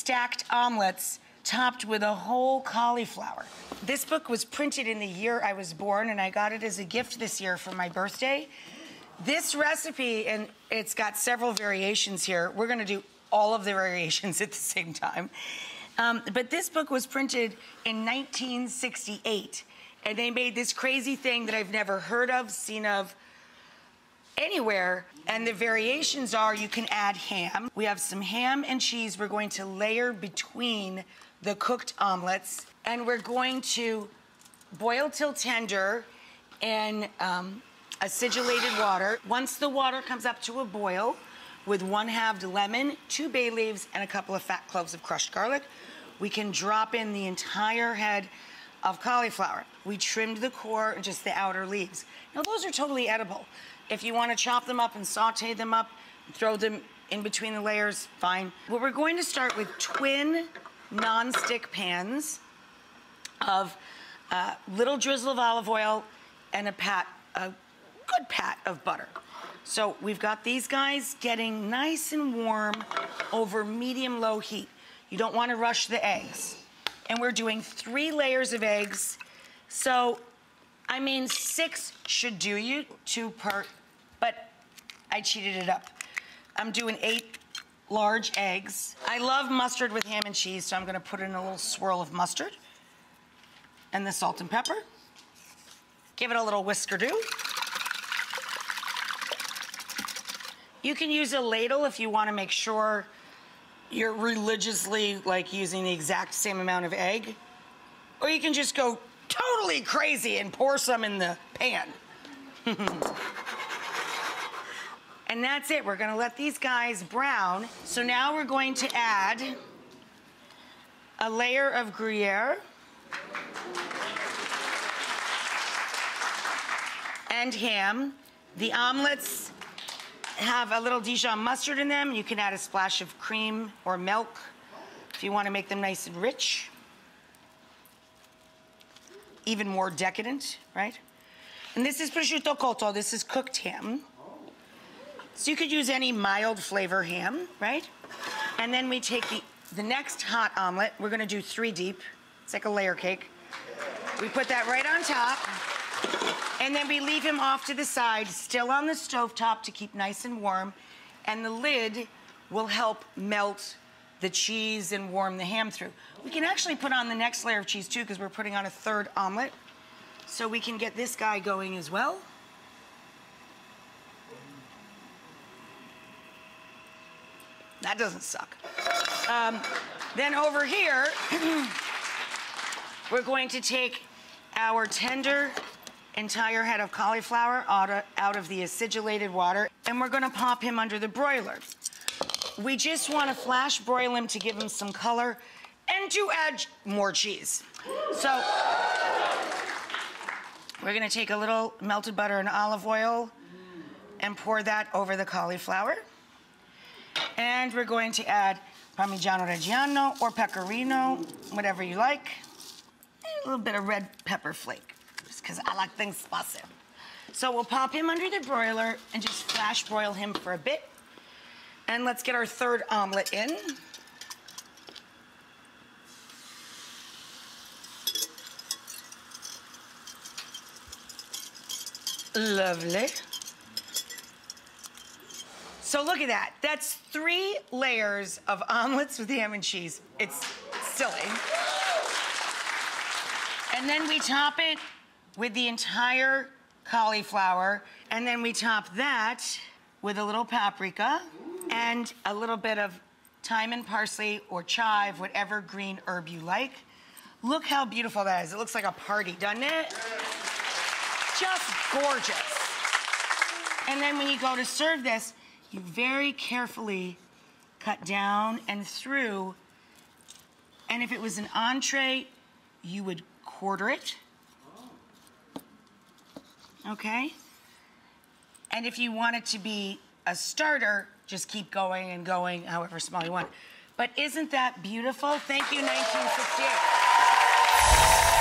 stacked omelets topped with a whole cauliflower. This book was printed in the year I was born, and I got it as a gift this year for my birthday. This recipe, and it's got several variations here. We're gonna do all of the variations at the same time. But this book was printed in 1968, and they made this crazy thing that I've never heard of, seen of, anywhere. And the variations are, you can add ham. We have some ham and cheese we're going to layer between the cooked omelets, and we're going to boil till tender in acidulated water. Once the water comes up to a boil, with 1 halved lemon, 2 bay leaves, and a couple of fat cloves of crushed garlic, we can drop in the entire head of cauliflower. We trimmed the core and just the outer leaves. Now, those are totally edible. If you want to chop them up and saute them up, throw them in between the layers, fine. Well, we're going to start with twin non-stick pans of a little drizzle of olive oil and a good pat of butter. So we've got these guys getting nice and warm over medium-low heat. You don't want to rush the eggs. And we're doing 3 layers of eggs. So, I mean, 6 should do you, 2 per, but I cheated it up. I'm doing 8 large eggs. I love mustard with ham and cheese, so I'm gonna put in a little swirl of mustard and the salt and pepper. Give it a little whisker-do. You can use a ladle if you want to make sure you're religiously like using the exact same amount of egg. Or you can just go totally crazy and pour some in the pan. And that's it. We're gonna let these guys brown. So now we're going to add a layer of Gruyere and ham. The omelets have a little Dijon mustard in them. You can add a splash of cream or milk if you want to make them nice and rich. Even more decadent, right? And this is prosciutto cotto. This is cooked ham. So you could use any mild flavor ham, right? And then we take the next hot omelet. We're gonna do 3 deep. It's like a layer cake. We put that right on top. And then we leave him off to the side, still on the stovetop to keep nice and warm. And the lid will help melt the cheese and warm the ham through. We can actually put on the next layer of cheese too, because we're putting on a 3rd omelet. So we can get this guy going as well. That doesn't suck. Then over here, we're going to take our tender entire head of cauliflower out of the acidulated water, and we're gonna pop him under the broiler. We just wanna flash broil him to give him some color and to add more cheese. So we're gonna take a little melted butter and olive oil and pour that over the cauliflower. And we're going to add Parmigiano Reggiano or Pecorino, whatever you like. And a little bit of red pepper flake, just because I like things spicy. So we'll pop him under the broiler and just flash broil him for a bit. And let's get our 3rd omelet in. Lovely. So look at that. That's 3 layers of omelets with ham and cheese. It's silly. And then we top it with the entire cauliflower, and then we top that with a little paprika and a little bit of thyme and parsley or chive, whatever green herb you like. Look how beautiful that is. It looks like a party, doesn't it? Just gorgeous. And then when you go to serve this, you very carefully cut down and through. And if it was an entree, you would quarter it. Okay? And if you want it to be a starter, just keep going and going, however small you want. But isn't that beautiful? Thank you, 1968.